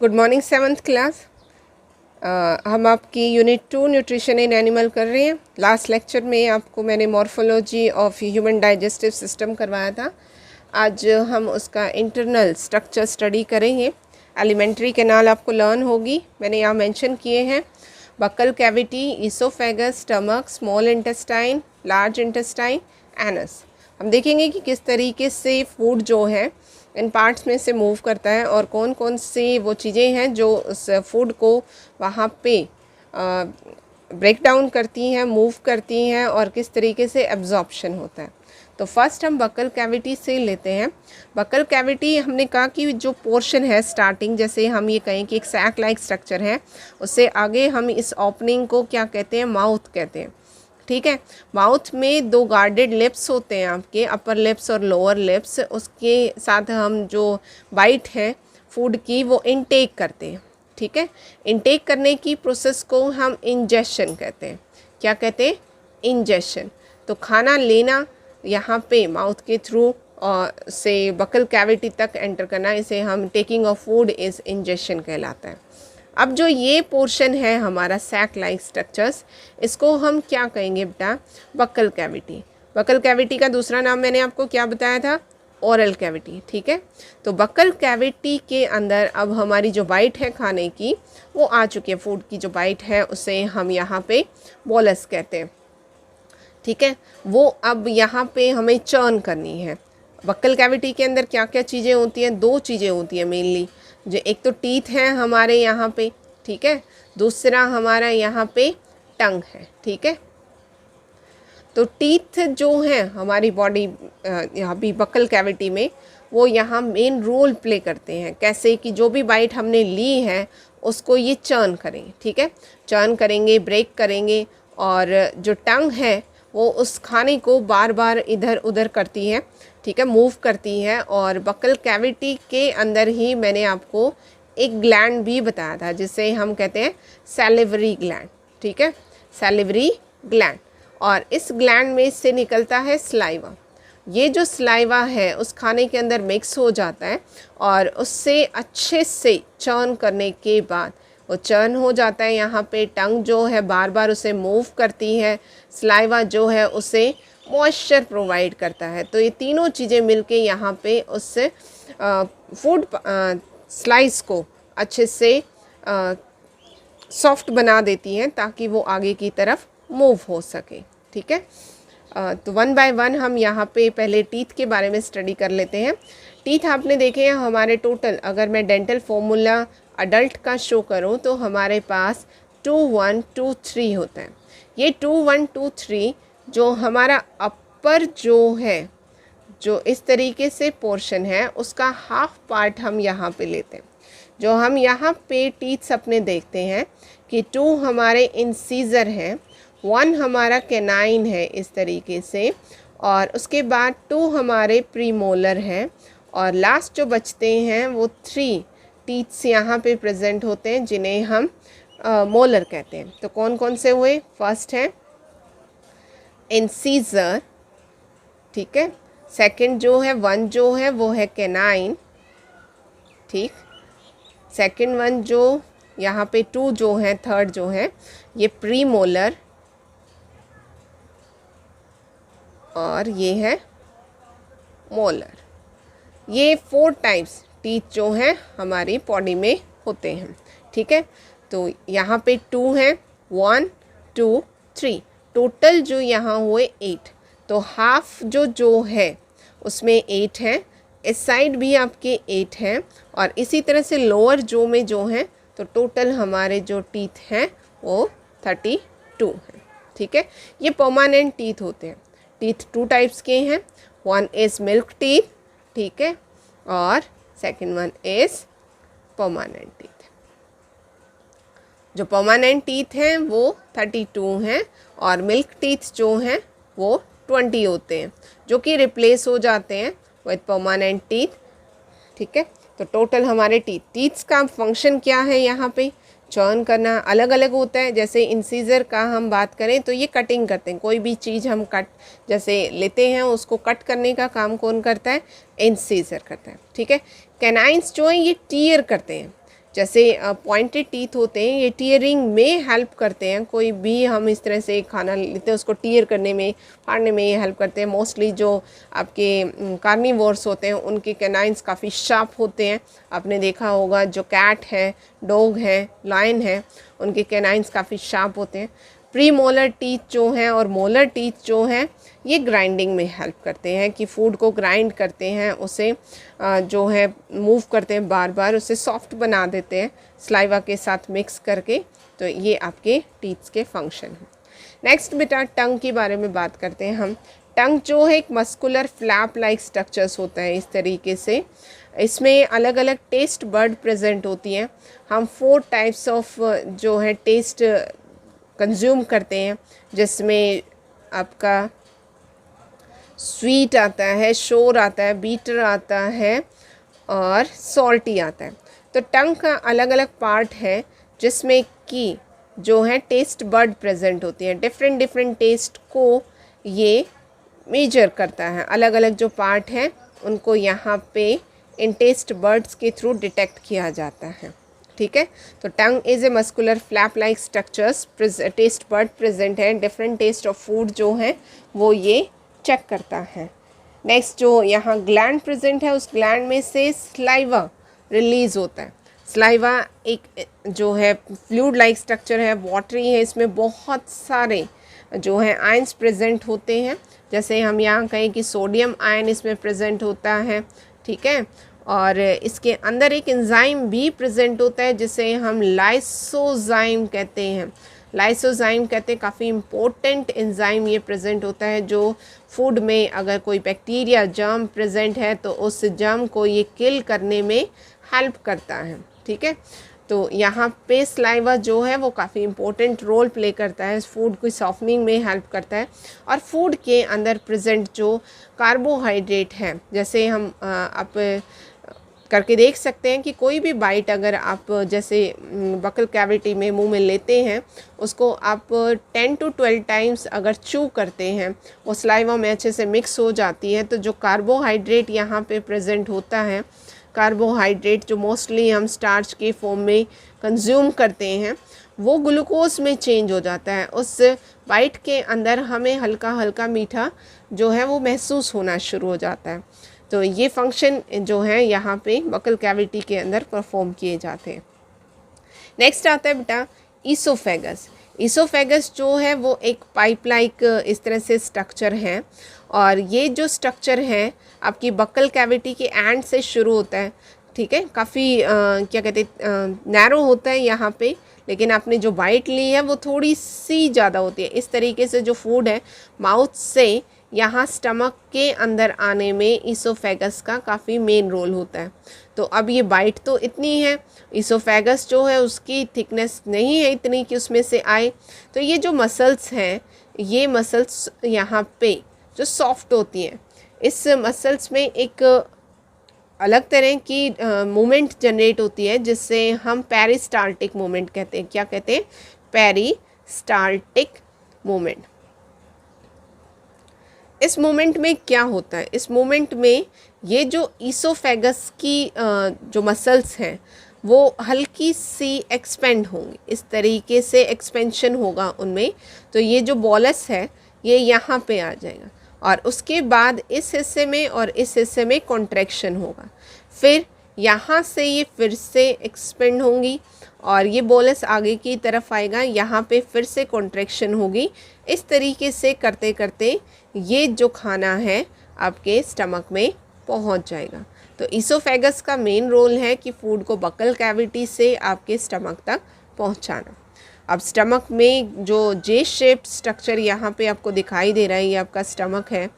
Good morning seventh class. हम आपकी unit 2 nutrition in animal कर रहे हैं। लास्ट लेक्चर में आपको मैंने morphology of human digestive system करवाया था। आज हम उसका इंटरनल स्ट्रक्चर स्टडी करेंगे। एलिमेंट्री कैनाल आपको लर्न होगी। मैंने यहाँ मेंशन किए हैं buccal cavity, oesophagus, stomach, small intestine, large intestine, anus. हम देखेंगे कि किस तरीके से फूड जो है इन पार्ट्स में से मूव करता है और कौन कौन सी वो चीज़ें हैं जो उस फूड को वहाँ पे ब्रेक डाउन करती हैं, मूव करती हैं और किस तरीके से एब्जॉर्प्शन होता है। तो फर्स्ट हम बक्कल कैविटी से लेते हैं। बक्कल कैविटी हमने कहा कि जो पोर्शन है स्टार्टिंग, जैसे हम ये कहें कि एक सैक लाइक स्ट्रक्चर है, उससे आगे हम इस ओपनिंग को क्या कहते हैं, माउथ कहते हैं। ठीक है, माउथ में दो गार्डेड लिप्स होते हैं आपके, अपर लिप्स और लोअर लिप्स। उसके साथ हम जो बाइट है फूड की वो इनटेक करते हैं। ठीक है, इनटेक करने की प्रोसेस को हम इंजेशन कहते हैं। क्या कहते हैं? इंजेशन। तो खाना लेना यहाँ पे माउथ के थ्रू से बक्कल कैविटी तक एंटर करना, इसे हम taking of food is ingestion कहलाता है। अब जो ये पोर्शन है हमारा सैक लाइक स्ट्रक्चर्स, इसको हम क्या कहेंगे बेटा? Buccal cavity. बक्कल कैविटी का दूसरा नाम मैंने आपको क्या बताया था? Oral cavity. ठीक है, तो बक्कल कैविटी के अंदर अब हमारी जो बाइट है खाने की वो आ चुकी है। फूड की जो बाइट है उसे हम यहाँ पे बोलस कहते हैं। ठीक है, वो अब यहाँ पे हमें चर्न करनी है। बक्कल कैविटी के अंदर क्या क्या चीज़ें होती हैं? दो चीज़ें होती हैं मेनली, जो एक तो टीथ है हमारे यहाँ पे, ठीक है, दूसरा हमारा यहाँ पे टंग है। ठीक है, तो टीथ जो है हमारी बॉडी यहाँ भी बक्कल कैविटी में, वो यहाँ मेन रोल प्ले करते हैं। कैसे कि जो भी बाइट हमने ली है उसको ये चर्न करें। ठीक है, चर्न करेंगे, ब्रेक करेंगे, और जो टंग है वो उस खाने को बार बार इधर उधर करती है। ठीक है, मूव करती है। और बक्कल कैविटी के अंदर ही मैंने आपको एक ग्लैंड भी बताया था जिसे हम कहते हैं सैलिवरी ग्लैंड। ठीक है, सैलिवरी ग्लैंड। और इस ग्लैंड में से निकलता है स्लाइवा। ये जो स्लाइवा है उस खाने के अंदर मिक्स हो जाता है और उससे अच्छे से चर्न करने के बाद वो चर्न हो जाता है। यहाँ पे टंग जो है बार बार उसे मूव करती है, स्लाइवा जो है उसे मॉइस्चर प्रोवाइड करता है। तो ये तीनों चीज़ें मिलके यहाँ पे उससे फूड स्लाइस को अच्छे से सॉफ्ट बना देती हैं ताकि वो आगे की तरफ मूव हो सके। ठीक है, तो वन बाय वन हम यहाँ पे पहले टीथ के बारे में स्टडी कर लेते हैं। टीथ आपने देखे हैं हमारे टोटल, अगर मैं डेंटल फॉर्मूला अडल्ट का शो करूँ तो हमारे पास 2 1 2 3 होता है। ये 2 1 2 3 जो हमारा अपर जो है, जो इस तरीके से पोर्शन है, उसका हाफ पार्ट हम यहाँ पे लेते हैं। जो हम यहाँ पे टीथ्स अपने देखते हैं कि 2 हमारे इंसीजर हैं, 1 हमारा कैनाइन है इस तरीके से, और उसके बाद 2 हमारे प्रीमोलर हैं, और लास्ट जो बचते हैं वो 3 टीथ्स यहाँ पे प्रेजेंट होते हैं जिन्हें हम मोलर कहते हैं। तो कौन कौन से हुए? फर्स्ट है इंसीजर। ठीक है, सेकंड जो है 1 जो है वो है कैनाइन। ठीक, सेकंड 1 जो यहाँ पे 2 जो है, थर्ड जो है ये प्रीमोलर, और ये है मोलर। ये 4 टाइप्स टीथ जो हैं हमारी बॉडी में होते हैं। ठीक है, तो यहाँ पे 2 हैं, 1 2 3, टोटल जो यहाँ हुए 8। तो हाफ जो है उसमें 8 हैं, इस साइड भी आपके 8 हैं, और इसी तरह से लोअर जो में जो हैं, तो टोटल हमारे जो टीथ हैं वो 32 हैं। ठीक है, ये परमानेंट टीथ होते हैं। टीथ 2 टाइप्स के हैं, 1 इज़ मिल्क टीथ, ठीक है, और सेकेंड 1 इज़ परमानेंट टीथ। जो परमानेंट टीथ हैं वो 32 हैं, और मिल्क टीथ जो हैं वो 20 होते हैं, जो कि रिप्लेस हो जाते हैं विद परमानेंट टीथ। ठीक है, तो टोटल हमारे टीथ्स का फंक्शन क्या है? यहाँ पे चर्न करना अलग अलग होता है। जैसे इंसीजर का हम बात करें तो ये कटिंग करते हैं, कोई भी चीज़ हम कट जैसे लेते हैं उसको कट करने का काम कौन करता है? इंसीजर करता है। ठीक है, कैनाइन्स जो हैं ये टीयर करते हैं, जैसे पॉइंटेड टीथ होते हैं, ये टीयरिंग में हेल्प करते हैं। कोई भी हम इस तरह से खाना लेते हैं उसको टीयर करने में, फाड़ने में ये हेल्प करते हैं। मोस्टली जो आपके कार्निवोर्स होते हैं उनके कैनाइंस काफ़ी शार्प होते हैं, आपने देखा होगा। जो कैट है, डॉग है, लायन है, उनके कैनाइंस काफ़ी शार्प होते हैं। प्री मोलर टीथ जो हैं और मोलर टीथ जो हैं ये ग्राइंडिंग में हेल्प करते हैं, कि फूड को ग्राइंड करते हैं, उसे जो है मूव करते हैं बार बार, उसे सॉफ्ट बना देते हैं सलाइवा के साथ मिक्स करके। तो ये आपके टीथ्स के फंक्शन हैं। नेक्स्ट बेटा टंग के बारे में बात करते हैं हम। टंग जो है एक मस्कुलर फ्लैप लाइक स्ट्रक्चर्स होता है इस तरीके से। इसमें अलग अलग टेस्ट बर्ड प्रेजेंट होती हैं। हम 4 टाइप्स ऑफ जो है टेस्ट कंज्यूम करते हैं, जिसमें आपका स्वीट आता है, शोर आता है, बीटर आता है और सॉल्टी आता है। तो टंग का अलग अलग पार्ट है जिसमें कि जो है टेस्ट बर्ड प्रेजेंट होती है। डिफरेंट डिफरेंट टेस्ट को ये मेजर करता है। अलग अलग जो पार्ट हैं उनको यहाँ पे इन टेस्ट बर्ड्स के थ्रू डिटेक्ट किया जाता है। ठीक है, तो टंग is a muscular flap like structures, taste bud present है। डिफरेंट टेस्ट ऑफ फूड जो है वो ये चेक करता है। नेक्स्ट जो यहाँ ग्लैंड प्रेजेंट है, उस ग्लैंड में से स्लाइवा रिलीज़ होता है। स्लाइवा एक जो है फ्लूइड लाइक स्ट्रक्चर है, वाटरी है, इसमें बहुत सारे जो है आयंस प्रेजेंट होते हैं। जैसे हम यहाँ कहें कि सोडियम आयन इसमें प्रेजेंट होता है। ठीक है, और इसके अंदर एक एंजाइम भी प्रेजेंट होता है जिसे हम लाइसोजाइम कहते हैं। लाइसोजाइम कहते हैं, काफ़ी इम्पोर्टेंट एंजाइम ये प्रेजेंट होता है, जो फूड में अगर कोई बैक्टीरिया जर्म प्रेजेंट है तो उस जर्म को ये किल करने में हेल्प करता है। ठीक है, तो यहाँ पे स्लाइवा जो है वो काफ़ी इम्पोर्टेंट रोल प्ले करता है, फूड की सॉफ्टनिंग में हेल्प करता है। और फूड के अंदर प्रेजेंट जो कार्बोहाइड्रेट है, जैसे हम आप करके देख सकते हैं कि कोई भी बाइट अगर आप जैसे बकल कैविटी में मुंह में लेते हैं, उसको आप 10 to 12 टाइम्स अगर चू करते हैं, वो स्लाइवा में अच्छे से मिक्स हो जाती है। तो जो कार्बोहाइड्रेट यहाँ पे प्रेजेंट होता है, कार्बोहाइड्रेट जो मोस्टली हम स्टार्च के फॉर्म में कंज्यूम करते हैं, वो ग्लूकोज में चेंज हो जाता है। उस बाइट के अंदर हमें हल्का हल्का मीठा जो है वो महसूस होना शुरू हो जाता है। तो ये फंक्शन जो है यहाँ पे बकल कैविटी के अंदर परफॉर्म किए जाते हैं। नेक्स्ट आता है बेटा ईसोफेगस। ईसोफेगस जो है वो एक पाइप लाइक इस तरह से स्ट्रक्चर है, और ये जो स्ट्रक्चर है आपकी बकल कैविटी के एंड से शुरू होता है। ठीक है, काफ़ी क्या कहते हैं नैरो होता है यहाँ पे, लेकिन आपने जो बाइट ली है वो थोड़ी सी ज़्यादा होती है। इस तरीके से जो फूड है माउथ से यहाँ स्टमक के अंदर आने में ईसोफेगस का काफ़ी मेन रोल होता है। तो अब ये बाइट तो इतनी है, ईसोफेगस जो है उसकी थिकनेस नहीं है इतनी कि उसमें से आए। तो ये जो मसल्स हैं, ये मसल्स यहाँ पे जो सॉफ्ट होती हैं, इस मसल्स में एक अलग तरह की मूवमेंट जनरेट होती है जिससे हम पेरिस्टाल्टिक मूवमेंट कहते हैं। क्या कहते हैं? Peristaltic movement. इस मोमेंट में क्या होता है? इस मोमेंट में ये जो ईसोफेगस की जो मसल्स हैं वो हल्की सी एक्सपेंड होंगी, इस तरीके से एक्सपेंशन होगा उनमें। तो ये जो बॉलस है ये यहाँ पे आ जाएगा, और उसके बाद इस हिस्से में और इस हिस्से में कॉन्ट्रैक्शन होगा। फिर यहाँ से ये फिर से एक्सपेंड होंगी और ये बोलस आगे की तरफ आएगा, यहाँ पे फिर से कॉन्ट्रैक्शन होगी। इस तरीके से करते करते ये जो खाना है आपके स्टमक में पहुँच जाएगा। तो ईसोफेगस का मेन रोल है कि फूड को बकल कैविटी से आपके स्टमक तक पहुँचाना। अब स्टमक में जो जे शेप्ड स्ट्रक्चर यहाँ पे आपको दिखाई दे रहा है, ये आपका स्टमक है।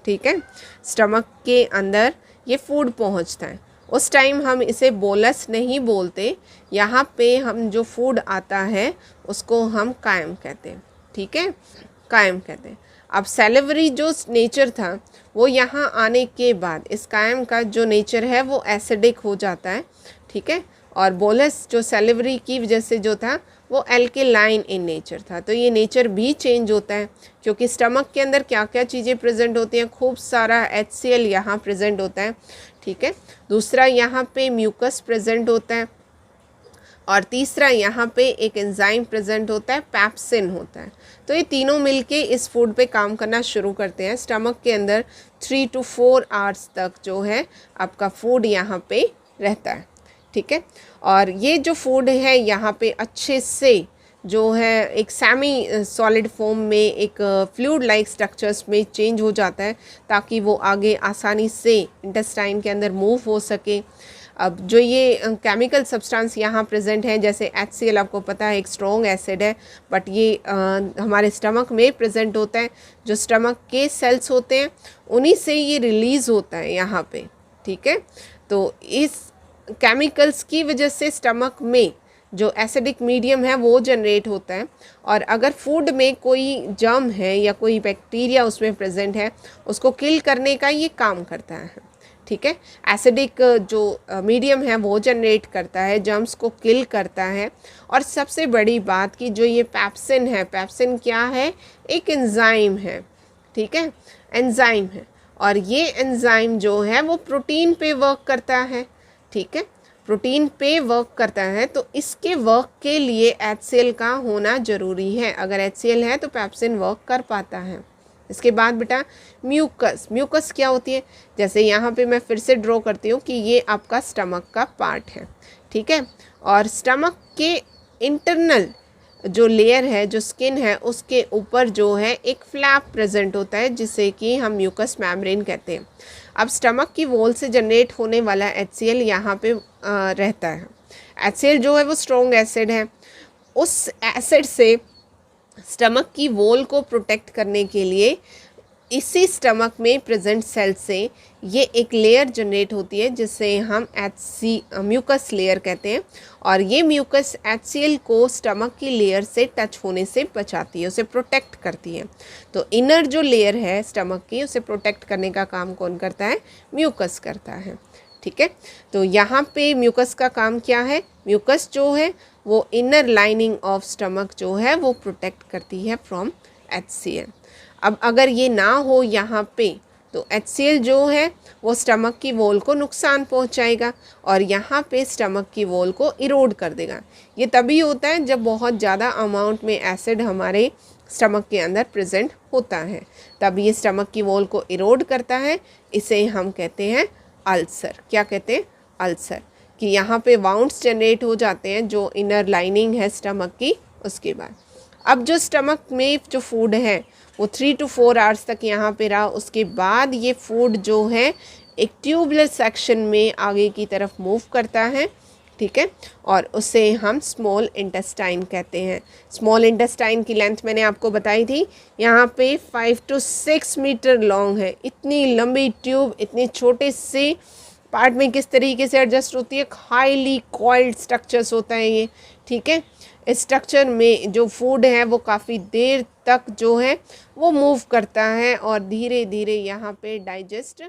ठीक है, स्टमक के अंदर ये फूड पहुँचता है। उस टाइम हम इसे बोलस नहीं बोलते, यहाँ पे हम जो फूड आता है उसको हम कायम कहते हैं। ठीक है, कायम कहते हैं। अब सैलिवरी जो नेचर था वो यहाँ आने के बाद इस कायम का जो नेचर है वो एसिडिक हो जाता है। ठीक है, और बोलस जो सैलिवरी की वजह से जो था वो एल्केलाइन इन नेचर था। तो ये नेचर भी चेंज होता है क्योंकि स्टमक के अंदर क्या क्या चीज़ें प्रेजेंट होती हैं, खूब सारा HCl यहाँ प्रेजेंट होता है। ठीक है, दूसरा यहाँ पे म्यूकस प्रेजेंट होता है, और तीसरा यहाँ पे एक एंजाइम प्रेजेंट होता है, पैप्सिन होता है। तो ये तीनों मिलके इस फूड पे काम करना शुरू करते हैं। स्टमक के अंदर 3 to 4 आवर्स तक जो है आपका फूड यहाँ पे रहता है, ठीक है। और ये जो फूड है यहाँ पे अच्छे से जो है एक सेमी सॉलिड फॉर्म में एक फ्लूइड लाइक स्ट्रक्चर्स में चेंज हो जाता है, ताकि वो आगे आसानी से इंटेस्टाइन के अंदर मूव हो सके। अब जो ये केमिकल सब्सटेंस यहाँ प्रेजेंट है, जैसे HCl आपको पता है एक स्ट्रॉन्ग एसिड है, बट ये हमारे स्टमक में प्रेजेंट होता है। जो स्टमक के सेल्स होते हैं उन्हीं से ये रिलीज़ होता है यहाँ पे, ठीक है। तो इस केमिकल्स की वजह से स्टमक में जो एसिडिक मीडियम है वो जनरेट होता है, और अगर फूड में कोई जर्म है या कोई बैक्टीरिया उसमें प्रेजेंट है, उसको किल करने का ये काम करता है, ठीक है। एसिडिक जो मीडियम है वो जनरेट करता है, जर्म्स को किल करता है। और सबसे बड़ी बात कि जो ये पैप्सिन है, पैप्सिन क्या है, एक एंजाइम है, ठीक है, एंजाइम है। और ये एंजाइम जो है वो प्रोटीन पे वर्क करता है, ठीक है, प्रोटीन पे वर्क करता है। तो इसके वर्क के लिए HCl का होना ज़रूरी है। अगर HCl है तो पैप्सिन वर्क कर पाता है। इसके बाद बेटा म्यूकस, म्यूकस क्या होती है, जैसे यहाँ पे मैं फिर से ड्रॉ करती हूँ कि ये आपका स्टमक का पार्ट है, ठीक है। और स्टमक के इंटरनल जो लेयर है, जो स्किन है, उसके ऊपर जो है एक फ्लैप प्रेजेंट होता है, जिसे कि हम म्यूकस मेम्ब्रेन कहते हैं। अब स्टमक की वॉल से जनरेट होने वाला HCl यहाँ पे रहता है। HCl जो है वो स्ट्रॉन्ग एसिड है। उस एसिड से स्टमक की वॉल को प्रोटेक्ट करने के लिए इसी स्टमक में प्रेजेंट सेल से ये एक लेयर जनरेट होती है, जिसे हम म्यूकस लेयर कहते हैं। और ये म्यूकस HCl को स्टमक की लेयर से टच होने से बचाती है, उसे प्रोटेक्ट करती है। तो इनर जो लेयर है स्टमक की, उसे प्रोटेक्ट करने का काम कौन करता है, म्यूकस करता है, ठीक है। तो यहाँ पे म्यूकस का काम क्या है, म्यूकस जो है वो इनर लाइनिंग ऑफ स्टमक जो है वो प्रोटेक्ट करती है फ्रॉम HCl। अब अगर ये ना हो यहाँ पे, तो HCl जो है वो स्टमक की वॉल को नुकसान पहुँचाएगा, और यहाँ पे स्टमक की वॉल को इरोड कर देगा। ये तभी होता है जब बहुत ज़्यादा अमाउंट में एसिड हमारे स्टमक के अंदर प्रेजेंट होता है, तब ये स्टमक की वॉल को इरोड करता है। इसे हम कहते हैं अल्सर। क्या कहते हैं, अल्सर, कि यहाँ पे वाउंड्स जनरेट हो जाते हैं जो इनर लाइनिंग है स्टमक की। उसके बाद अब जो स्टमक में जो फूड है वो 3 to 4 आवर्स तक यहाँ पे रहा। उसके बाद ये फूड जो है एक ट्यूबुलर सेक्शन में आगे की तरफ मूव करता है, ठीक है, और उसे हम स्मॉल इंटेस्टाइन कहते हैं। स्मॉल इंटेस्टाइन की लेंथ मैंने आपको बताई थी, यहाँ पे 5 to 6 मीटर लॉन्ग है। इतनी लंबी ट्यूब इतने छोटे से पार्ट में किस तरीके से एडजस्ट होती है, हाईली कॉइल्ड स्ट्रक्चर्स होता है ये, ठीक है। इस स्ट्रक्चर में जो फूड है वो काफ़ी देर तक जो है वो मूव करता है और धीरे धीरे यहाँ पे डाइजेस्ट